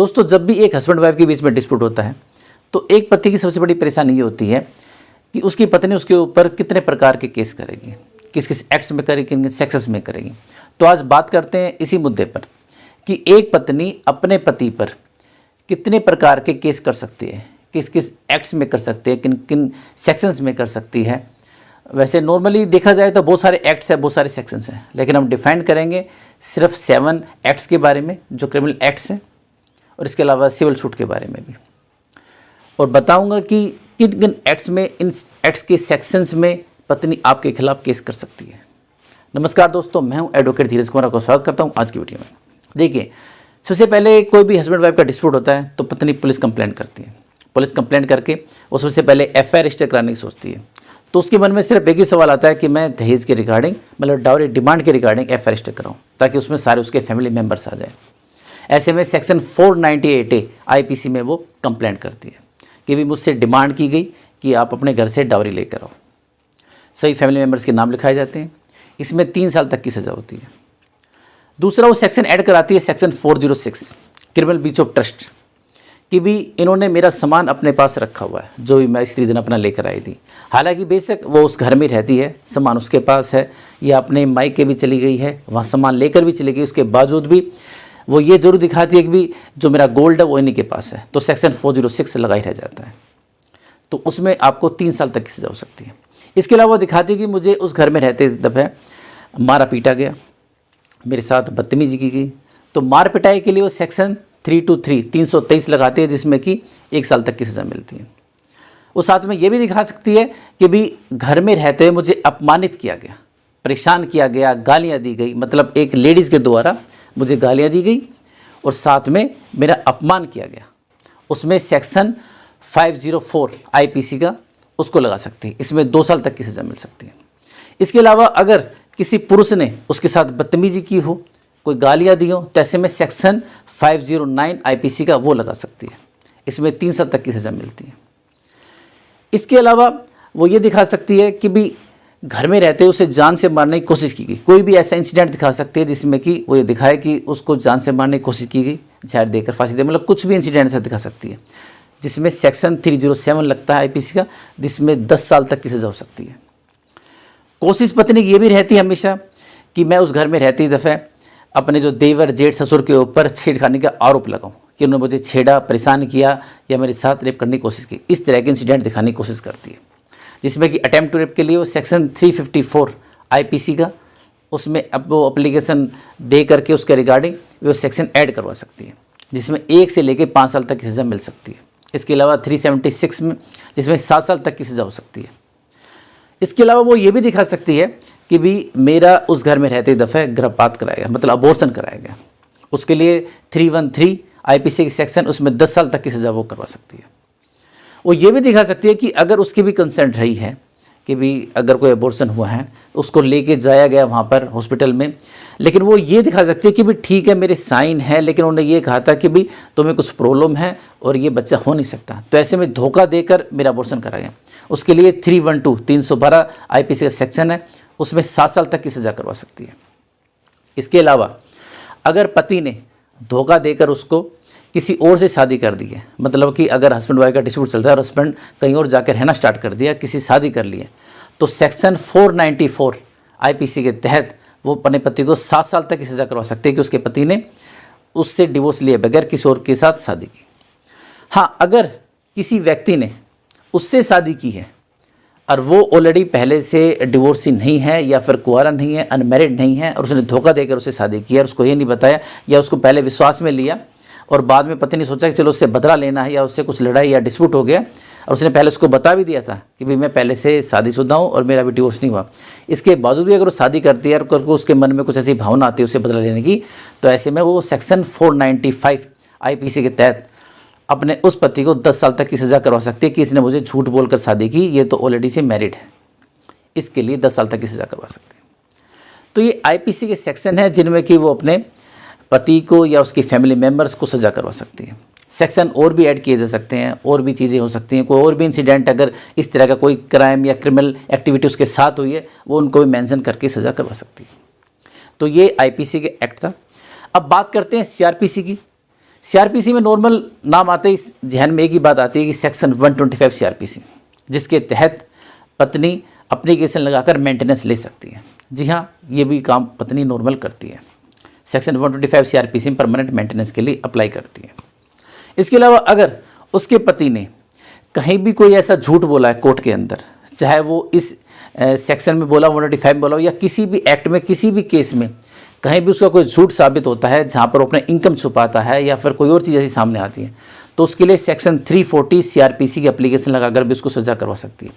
दोस्तों, जब भी एक हस्बैंड वाइफ के बीच में डिस्प्यूट होता है तो एक पति की सबसे बड़ी परेशानी ये होती है कि उसकी पत्नी उसके ऊपर कितने प्रकार के केस करेगी, किस किस एक्ट्स में करेगी, किन किन सेक्सेस में करेगी। तो आज बात करते हैं इसी मुद्दे पर कि एक पत्नी अपने पति पर कितने प्रकार के केस कर सकती है, किस किस एक्ट्स में कर सकती है, किन किन सेक्शंस में कर सकती है। वैसे नॉर्मली देखा जाए तो बहुत सारे एक्ट्स हैं, बहुत सारे सेक्शंस हैं, लेकिन हम डिफाइन करेंगे सिर्फ 7 एक्ट्स के बारे में जो क्रिमिनल एक्ट्स हैं, और इसके अलावा सिविल सूट के बारे में भी, और बताऊंगा कि किन किन एक्ट्स में, इन एक्ट्स के सेक्शंस में पत्नी आपके खिलाफ केस कर सकती है। नमस्कार दोस्तों, मैं हूं एडवोकेट धीरज कुमार, आपका स्वागत करता हूं आज की वीडियो में। देखिए, सबसे पहले कोई भी हस्बैंड वाइफ का डिस्प्यूट होता है तो पत्नी पुलिस कंप्लेंट करती है। पुलिस कंप्लेंट करके वो सबसे पहले एफआईआर रजिस्टर कराने की सोचती है। तो उसके मन में सिर्फ एक ही सवाल आता है कि मैं दहेज के रिगार्डिंग, मतलब डाउरी डिमांड के रिगार्डिंग एफआईआर रजिस्टर कराऊँ ताकि उसमें सारे उसके फैमिली मेम्बर्स आ जाए। ऐसे में सेक्शन 498A आईपीसी में वो कंप्लेंट करती है कि भी मुझसे डिमांड की गई कि आप अपने घर से डाउरी लेकर आओ। सही फैमिली मेम्बर्स के नाम लिखाए जाते हैं। इसमें 3 साल तक की सज़ा होती है। दूसरा वो सेक्शन ऐड कराती है, section 406 criminal breach of trust, कि भी इन्होंने मेरा सामान अपने पास रखा हुआ है जो भी मैं स्त्री दिन अपना लेकर आई थी। हालांकि बेशक वो उस घर में रहती है, सामान उसके पास है, या अपने मायके भी चली गई है, वहाँ सामान लेकर भी चली गई, उसके बावजूद भी वो ये जरूर दिखाती है कि भी जो मेरा गोल्ड है वो इन्हीं के पास है, तो सेक्शन 406 लगा ही रह जाता है। तो उसमें आपको 3 साल तक की सज़ा हो सकती है। इसके अलावा वो दिखाती है कि मुझे उस घर में रहते दफ़े मारा पीटा गया, मेरे साथ बदतमीजी की गई, तो मार पिटाई के लिए वो सेक्शन 323 लगाते हैं, जिसमें कि 1 साल तक की सज़ा मिलती है। वो साथ में ये भी दिखा सकती है कि भी घर में रहते हुए मुझे अपमानित किया गया, परेशान किया गया, गालियाँ दी गई, मतलब एक लेडीज़ के द्वारा मुझे गालियाँ दी गई और साथ में मेरा अपमान किया गया। उसमें सेक्शन 504 आईपीसी का उसको लगा सकती है। इसमें 2 साल तक की सज़ा मिल सकती है। इसके अलावा अगर किसी पुरुष ने उसके साथ बदतमीजी की हो, कोई गालियाँ दी हो, तो ऐसे में सेक्शन 509 आईपीसी का वो लगा सकती है। इसमें 3 साल तक की सज़ा मिलती है। इसके अलावा वो ये दिखा सकती है कि भी घर में रहते उसे जान से मारने की कोशिश की गई। कोई भी ऐसा इंसिडेंट दिखा सकती है जिसमें कि वो ये दिखाए कि उसको जान से मारने की कोशिश की गई, जहर देकर फांसी दे, मतलब कुछ भी इंसिडेंट ऐसा दिखा सकती है, जिसमें सेक्शन 307 लगता है आईपीसी का, जिसमें 10 साल तक की सज़ा हो सकती है। कोशिश पत्नी की ये भी रहती है हमेशा कि मैं उस घर में रहती दफ़े अपने जो देवर जेठ ससुर के ऊपर छेड़खानी का आरोप लगाऊं कि उन्होंने मुझे छेड़ा, परेशान किया या मेरे साथ रेप करने की कोशिश की। इस तरह के इंसिडेंट दिखाने की कोशिश करती है, जिसमें कि अटेम्प्ट टू रेप के लिए वो सेक्शन 354 आईपीसी का, उसमें अब वो एप्लीकेशन दे करके उसके रिगार्डिंग वो सेक्शन ऐड करवा सकती है, जिसमें 1 से लेकर 5 साल तक की सज़ा मिल सकती है। इसके अलावा 376 में, जिसमें 7 साल तक की सज़ा हो सकती है। इसके अलावा वो ये भी दिखा सकती है कि भी मेरा उस घर में रहते दफ़े गर्भपात कराया गया, मतलब अबॉर्शन कराया गया। उसके लिए 313 आईपीसी की सेक्शन, उसमें 10 साल तक की सज़ा वो करवा सकती है। वो ये भी दिखा सकती है कि अगर उसकी भी कंसेंट रही है कि भी अगर कोई अबॉर्शन हुआ है, उसको लेके जाया गया वहाँ पर हॉस्पिटल में, लेकिन वो ये दिखा सकती है कि भी ठीक है मेरे साइन है, लेकिन उन्होंने ये कहा था कि भी तुम्हें कुछ प्रॉब्लम है और ये बच्चा हो नहीं सकता, तो ऐसे में धोखा देकर मेरा अबॉर्शन करा गया। उसके लिए 312 आईपीसी का सेक्शन है, उसमें 7 साल तक की सज़ा करवा सकती है। इसके अलावा अगर पति ने धोखा देकर उसको किसी और से शादी कर दी है, मतलब कि अगर हस्बैंड वाइफ का डिस्प्यूट चल रहा है और हस्बैंड कहीं और जाकर रहना स्टार्ट कर दिया, किसी शादी कर ली है, तो सेक्शन 494 आईपीसी के तहत वो अपने पति को 7 साल तक की सज़ा करवा सकते हैं कि उसके पति ने उससे डिवोर्स लिए बगैर किसी और के साथ शादी की। हाँ, अगर किसी व्यक्ति ने उससे शादी की है और वो ऑलरेडी पहले से डिवोर्सी नहीं है या फिर कुंवारा नहीं है, अनमैरिड नहीं है, और उसने धोखा देकर उसे शादी की है और उसको ये नहीं बताया या उसको पहले विश्वास में लिया और बाद में पति ने सोचा कि चलो उससे बदला लेना है या उससे कुछ लड़ाई या डिस्प्यूट हो गया, और उसने पहले उसको बता भी दिया था कि भाई मैं पहले से शादीशुदा हूँ और मेरा भी डिवोर्स नहीं हुआ, इसके बावजूद भी अगर वो शादी करती है और उसके मन में कुछ ऐसी भावना आती है उससे बदला लेने की, तो ऐसे में वो सेक्शन 495 आईपीसी के तहत अपने उस पति को 10 साल तक की सज़ा करवा सकती है कि इसने मुझे झूठ बोलकर शादी की, ये तो ऑलरेडी से मैरिड है, इसके लिए 10 साल तक की सज़ा करवा सकते हैं। तो ये आईपीसी के सेक्शन है जिनमें कि वो अपने पति को या उसकी फैमिली मेम्बर्स को सज़ा करवा सकती है। सेक्शन और भी ऐड किए जा सकते हैं, और भी चीज़ें हो सकती हैं, कोई और भी इंसिडेंट अगर इस तरह का कोई क्राइम या क्रिमिनल एक्टिविटी उसके साथ हुई है वो उनको भी मेंशन करके सज़ा करवा सकती है। तो ये आईपीसी के एक्ट था। अब बात करते हैं सीआरपीसी की सीआरपीसी में नॉर्मल नाम आते ही जहन में एक ही बात आती है कि सेक्शन 125 सीआरपीसी, जिसके तहत पत्नी एप्लीकेशन लगाकर मेंटेनेंस ले सकती है। जी हाँ, ये भी काम पत्नी नॉर्मल करती है। सेक्शन 125 सीआरपीसी में परमानेंट मेंटेनेंस के लिए अप्लाई करती है। इसके अलावा अगर उसके पति ने कहीं भी कोई ऐसा झूठ बोला है कोर्ट के अंदर, चाहे वो इस सेक्शन में बोला, 125 में बोला हो, या किसी भी एक्ट में किसी भी केस में कहीं भी उसका कोई झूठ साबित होता है जहाँ पर वो अपना इनकम छुपाता है या फिर कोई और चीज़ ऐसी सामने आती है, तो उसके लिए सेक्शन 340 सीआरपीसी की एप्लीकेशन लगाकर भी उसको सज़ा करवा सकती है।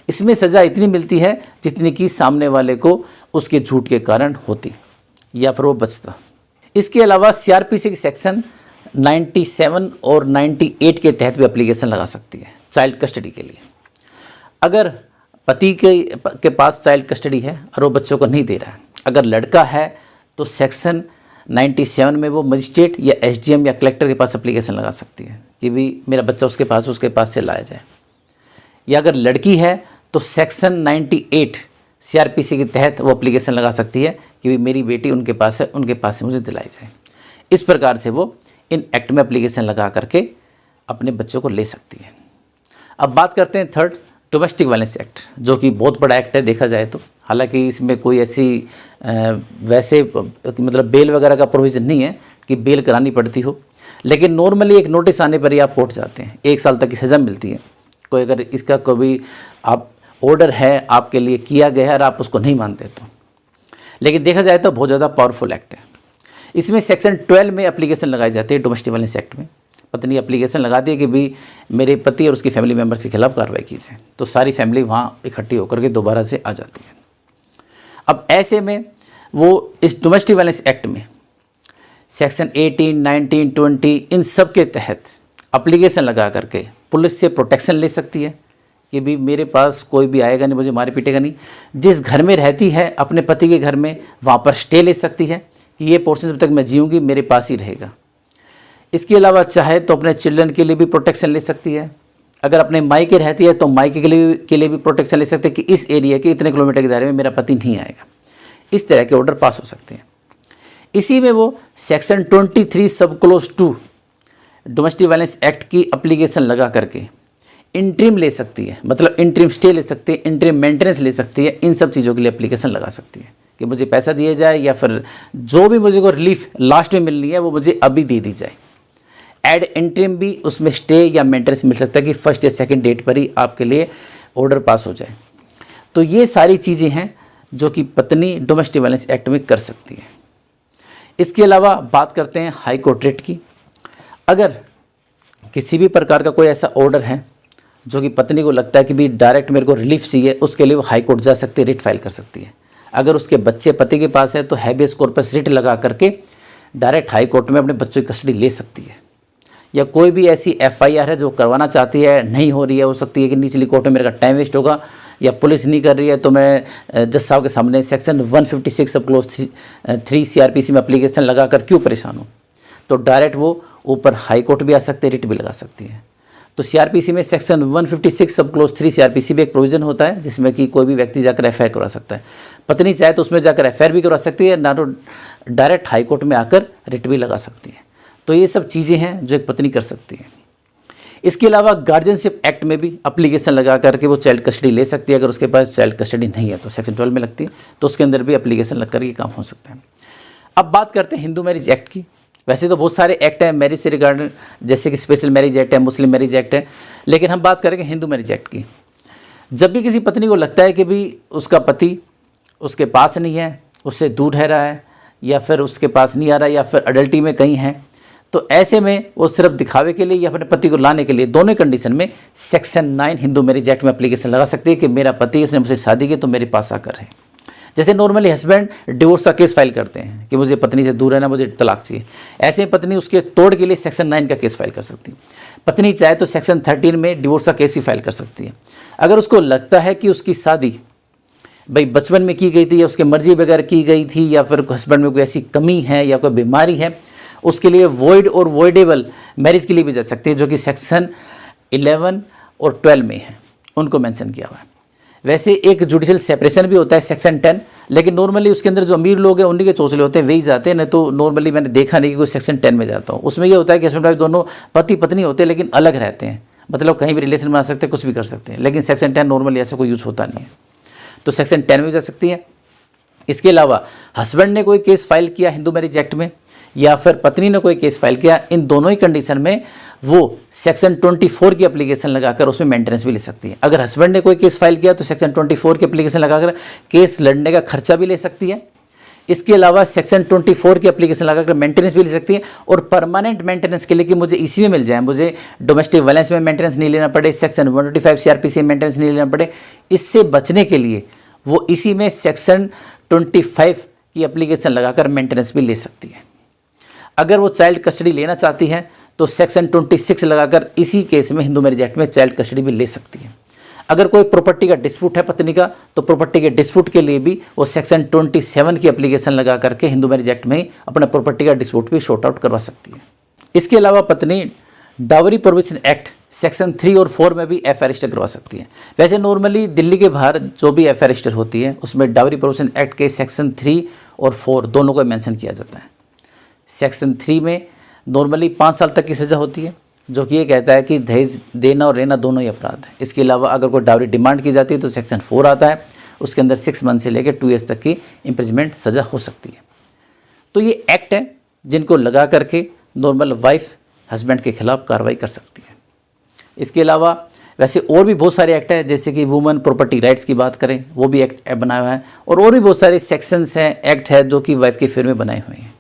इसमें सज़ा इतनी मिलती है जितनी कि सामने वाले को उसके झूठ के कारण होती या फिर वो बचता। इसके अलावा सीआरपीसी के सेक्शन 97 और 98 के तहत भी एप्लीकेशन लगा सकती है चाइल्ड कस्टडी के लिए। अगर पति के पास चाइल्ड कस्टडी है और वो बच्चों को नहीं दे रहा है, अगर लड़का है तो सेक्शन 97 में वो मजिस्ट्रेट या एसडीएम या कलेक्टर के पास एप्लीकेशन लगा सकती है कि भी मेरा बच्चा उसके पास से लाया जाए। या अगर लड़की है तो सेक्शन 98 सीआरपीसी के तहत वो एप्लीकेशन लगा सकती है कि भी मेरी बेटी उनके पास से मुझे दिलाई जाए। इस प्रकार से वो इन एक्ट में एप्लीकेशन लगा करके अपने बच्चों को ले सकती है। अब बात करते हैं थर्ड, डोमेस्टिक वायलेंस एक्ट, जो कि बहुत बड़ा एक्ट है देखा जाए तो। हालांकि इसमें कोई ऐसी वैसे मतलब बेल वगैरह का प्रोविज़न नहीं है कि बेल करानी पड़ती हो, लेकिन नॉर्मली एक नोटिस आने पर ही आप कोर्ट जाते हैं, 1 साल तक की सज़ा मिलती है। कोई अगर इसका कोई आप ऑर्डर है आपके लिए किया गया है और आप उसको नहीं मानते तो, लेकिन देखा जाए तो बहुत ज़्यादा पावरफुल एक्ट है। इसमें सेक्शन 12 में एप्लीकेशन लगाई जाती है डोमेस्टिक वायलेंस एक्ट में। पत्नी एप्लीकेशन लगाती है कि भी मेरे पति और उसकी फैमिली मेम्बर्स के खिलाफ कार्रवाई की जाए, तो सारी फैमिली वहाँ इकट्ठी होकर के दोबारा से आ जाती है। अब ऐसे में वो इस डोमेस्टिक वायलेंस एक्ट में सेक्शन 18, 19, 20 इन सब के तहत एप्लीकेशन लगा करके पुलिस से प्रोटेक्शन ले सकती है कि भी मेरे पास कोई भी आएगा नहीं, मुझे मारे पीटेगा नहीं। जिस घर में रहती है अपने पति के घर में, वहाँ पर स्टे ले सकती है कि ये पोर्शन जब तक मैं जीऊँगी मेरे पास ही रहेगा। इसके अलावा चाहे तो अपने चिल्ड्रन के लिए भी प्रोटेक्शन ले सकती है। अगर अपने मायके रहती है तो मायके के लिए भी प्रोटेक्शन ले सकते हैं कि इस एरिया के इतने किलोमीटर के दायरे में मेरा पति नहीं आएगा। इस तरह के ऑर्डर पास हो सकते हैं। इसी में वो सेक्शन 23 सब क्लोज 2 डोमेस्टिक वायलेंस एक्ट की एप्लीकेशन लगा करके इंट्रीम ले सकती है, मतलब इंट्रीम स्टे ले सकती है, इंट्रीम मेंटेनेंस ले सकती है। इन सब चीज़ों के लिए एप्लीकेशन लगा सकती है कि मुझे पैसा दिया जाए या फिर जो भी मुझे को रिलीफ लास्ट में मिलनी है वो मुझे अभी दे दी जाए। एड इंट्रीम भी उसमें स्टे या मेंटेनेंस मिल सकता है कि फर्स्ट या सेकंड डेट पर ही आपके लिए ऑर्डर पास हो जाए। तो ये सारी चीज़ें हैं जो कि पत्नी डोमेस्टिक वायलेंस एक्ट में कर सकती है। इसके अलावा बात करते हैं हाई कोर्ट रिट की। अगर किसी भी प्रकार का कोई ऐसा ऑर्डर है जो कि पत्नी को लगता है कि भी डायरेक्ट मेरे को रिलीफ चाहिए, उसके लिए वो हाई कोर्ट जा सकती है, रिट फाइल कर सकती है। अगर उसके बच्चे पति के पास है तो हैबियस कॉर्पस रिट लगा करके डायरेक्ट हाई कोर्ट में अपने बच्चों की कस्टडी ले सकती है। या कोई भी ऐसी एफआईआर है जो करवाना चाहती है, नहीं हो रही है, हो सकती है कि निचली कोर्ट में मेरा टाइम वेस्ट होगा या पुलिस नहीं कर रही है, तो मैं जज साहब के सामने सेक्शन 156 सब क्लोज 3 सीआरपीसी में एप्लीकेशन लगा कर क्यों परेशान हूँ, तो डायरेक्ट वो ऊपर हाई कोर्ट भी आ सकते हैं, रिट भी लगा सकती है। तो सीआरपीसी में सेक्शन 156 सब क्लोज 3 सीआरपीसी में एक प्रोविजन होता है जिसमें कि कोई भी व्यक्ति जाकर एफआईआर करवा सकता है। पत्नी चाहे तो उसमें जाकर एफआईआर भी करवा सकती है, ना तो डायरेक्ट हाई कोर्ट में आकर रिट भी लगा सकती है। तो ये सब चीज़ें हैं जो एक पत्नी कर सकती है। इसके अलावा गार्जियनशिप एक्ट में भी एप्लीकेशन लगा करके वो चाइल्ड कस्टडी ले सकती है। अगर उसके पास चाइल्ड कस्टडी नहीं है तो सेक्शन 12 में लगती है, तो उसके अंदर भी एप्लीकेशन लग करके काम हो सकता है। अब बात करते हैं हिंदू मैरिज एक्ट की। वैसे तो बहुत सारे एक्ट हैं मैरिज से रिगार्डेड, जैसे कि स्पेशल मैरिज एक्ट है, मुस्लिम मैरिज एक्ट है, लेकिन हम बात करेंगे हिंदू मैरिज एक्ट की। जब भी किसी पत्नी को लगता है कि भी उसका पति उसके पास नहीं है, उससे दूर रह रहा है, या फिर उसके पास नहीं आ रहा है, या फिर अडल्टी में कहीं है, तो ऐसे में वो सिर्फ दिखावे के लिए या अपने पति को लाने के लिए, दोनों कंडीशन में सेक्शन 9 हिंदू मैरिज एक्ट में एप्लीकेशन लगा सकती है कि मेरा पति इसने मुझसे शादी की तो मेरे पास आकर रहे। जैसे नॉर्मली हस्बैंड डिवोर्स का केस फाइल करते हैं कि मुझे पत्नी से दूर रहना, मुझे तलाक चाहिए, ऐसे ही पत्नी उसके तोड़ के लिए सेक्शन 9 का केस फाइल कर सकती है। पत्नी चाहे तो सेक्शन 13 में डिवोर्स का केस भी फाइल कर सकती है। अगर उसको लगता है कि उसकी शादी भाई बचपन में की गई थी या उसके मर्जी बगैर की गई थी, या फिर हस्बैंड में कोई ऐसी कमी है या कोई बीमारी है, उसके लिए वॉइड और वॉइडेबल मैरिज के लिए भी जा सकती है, जो कि सेक्शन 11 और 12 में है, उनको मेंशन किया हुआ है। वैसे एक जुडिशियल सेपरेशन भी होता है सेक्शन 10, लेकिन नॉर्मली उसके अंदर जो अमीर लोग हैं उन्हीं के चोचले होते हैं, वही जाते हैं। नहीं तो नॉर्मली मैंने देखा नहीं कि कोई सेक्शन 10 में जाता हूँ। उसमें ये होता है कि हस्बैंड वाइफ दोनों पति पत्नी होते हैं लेकिन अलग रहते हैं, मतलब कहीं भी रिलेशन बना सकते हैं, कुछ भी कर सकते हैं। लेकिन सेक्शन 10 नॉर्मली ऐसा कोई यूज़ होता नहीं है, तो सेक्शन 10 में जा सकती है। इसके अलावा हस्बैंड ने कोई केस फाइल किया हिंदू मैरिज एक्ट में या फिर पत्नी ने कोई केस फाइल किया, इन दोनों ही कंडीशन में वो सेक्शन 24 की एप्लीकेशन लगाकर उसमें मेंटेनेंस भी ले सकती है। अगर हस्बैंड ने कोई केस फाइल किया तो सेक्शन 24 की एप्लीकेशन लगाकर केस लड़ने का खर्चा भी ले सकती है। इसके अलावा सेक्शन 24 की एप्लीकेशन लगाकर मेंटेनेंस भी ले सकती है। और परमानेंट मेंटेनेंस के लिए कि मुझे इसी में मिल जाए, मुझे डोमेस्टिक वायलेंस में मेंटेनेंस नहीं लेना पड़े, सेक्शन 125 CRPC में मेंटेनेंस नहीं लेना पड़े, इससे बचने के लिए वो इसी में सेक्शन 25 की एप्लीकेशन लगाकर मेंटेनेंस भी ले सकती है। अगर वो चाइल्ड कस्टडी लेना चाहती है तो सेक्शन 26 लगाकर इसी केस में हिंदू मैरिज एक्ट में चाइल्ड कस्टडी भी ले सकती है। अगर कोई प्रॉपर्टी का डिस्प्यूट है पत्नी का, तो प्रॉपर्टी के डिस्प्यूट के लिए भी वो सेक्शन 27 की एप्लीकेशन लगा करके हिंदू मैरिज एक्ट में ही अपना प्रॉपर्टी का डिस्प्यूट भी शॉर्ट आउट करवा सकती है। इसके अलावा पत्नी डावरी प्रोविजन एक्ट सेक्शन 3 और 4 में भी FIR रजिस्टर करवा सकती है। वैसे नॉर्मली दिल्ली के बाहर जो भी FIR रजिस्टर होती है उसमें डावरी प्रोविजन एक्ट के सेक्शन 3 और 4 दोनों को मेंशन किया जाता है। सेक्शन 3 में नॉर्मली 5 साल तक की सज़ा होती है, जो कि ये कहता है कि दहेज देना और लेना दोनों ही अपराध है। इसके अलावा अगर कोई डावरी डिमांड की जाती है तो सेक्शन 4 आता है, उसके अंदर 6 मंथ से लेकर 2 ईयर्स तक की इम्प्रिजमेंट सज़ा हो सकती है। तो ये एक्ट है जिनको लगा करके नॉर्मल वाइफ हस्बैंड के खिलाफ कार्रवाई कर सकती है। इसके अलावा वैसे और भी बहुत सारे एक्ट हैं, जैसे कि वुमेन प्रॉपर्टी राइट्स की बात करें वो भी एक्ट बनाया हुआ है, और भी बहुत सारे सेक्शंस हैं, एक्ट है जो कि वाइफ के फेवर में बनाए हुए हैं,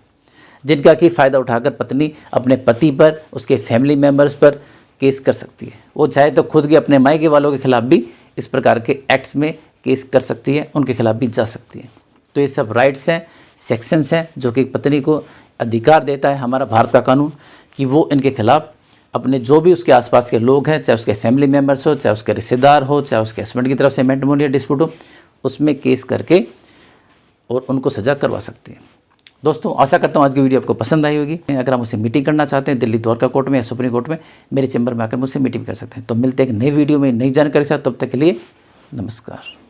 जिनका कि फ़ायदा उठाकर पत्नी अपने पति पर, उसके फैमिली मेम्बर्स पर केस कर सकती है। वो चाहे तो खुद के अपने मायके वालों के खिलाफ भी इस प्रकार के एक्ट्स में केस कर सकती है, उनके खिलाफ भी जा सकती है। तो ये सब राइट्स हैं, सेक्शंस हैं जो कि पत्नी को अधिकार देता है हमारा भारत का कानून कि वो इनके खिलाफ अपने जो भी उसके आसपास के लोग हैं, चाहे उसके फैमिली मेम्बर्स हो, चाहे उसके रिश्तेदार हो, चाहे उसके हस्बैंड की तरफ से मैट्रिमोनियल डिस्प्यूट हो, उसमें केस करके और उनको सज़ा करवा सकती है। दोस्तों आशा करता हूँ आज की वीडियो आपको पसंद आई होगी। अगर आप मुझसे मीटिंग करना चाहते हैं दिल्ली द्वारका कोर्ट में या सुप्रीम कोर्ट में, मेरे चैम्बर में आकर मुझसे मीटिंग कर सकते हैं। तो मिलते हैं एक नई वीडियो में नई जानकारी के साथ, तब तक के लिए नमस्कार।